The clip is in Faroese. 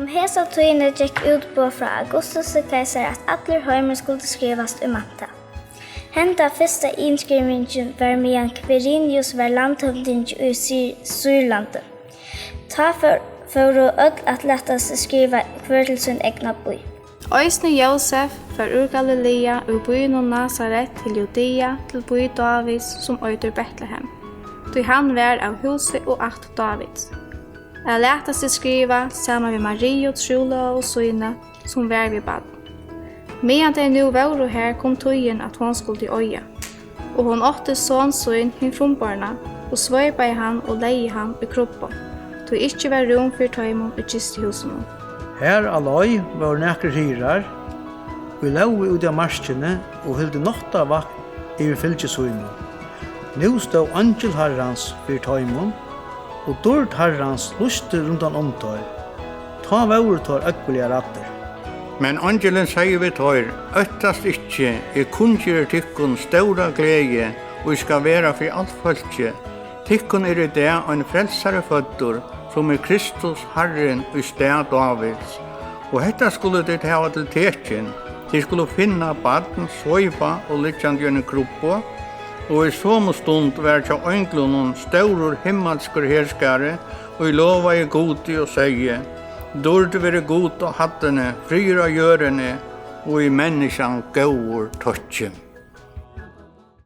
hesa tøyene gikk ut på fra Augustus og keiser at alle heimer skulle skrivas manntall. Henda fyrsta innskrivningen var medan Quirinius var landhøvding i Syrlandet. Ta for øll at lette seg skriva hver til sin egna by. Øysne Josef fra ur Galilea ur byen og Nazaret til Judea til by Davids som øyder Betlehem. Ty han var av huset og akt Davids. Jeg lette seg skriva sammen med Marie og Trula og Søyne som var ved bad. Medan de nu var her kom tøyen at hon skulle til øya. Og hon åtte sånsøyn hin frombarna og svøypa i han og leie han i kroppen. Ty ikkje var rom for tøymon i kistehusen. Her aløy var nekre hyrar, vi lau ut av marskene og hilde notta vakt i fylkjesøyne. Nå stod angel herrans for tøymon, og dård herrans luste rundan omtøy. Ta vore tår økvelige ratter. Men angelen sier vi tår, øttast ikkje, kunngjør tikkun stora glede, og skal være for alt folket. Tikkun i det en frelsare føddur, som Kristus Herren i sted Davids. Og hetta skulle det hava til tekin. De skulle finna baden, soipa og liggjande i en kroppa, og i somme stund var tja ønglunnen staurur himmelsker herskare, og i lova i godi og seie, dård være god og hattene, frir av gjørene, og i menneskjan gaur tøtje.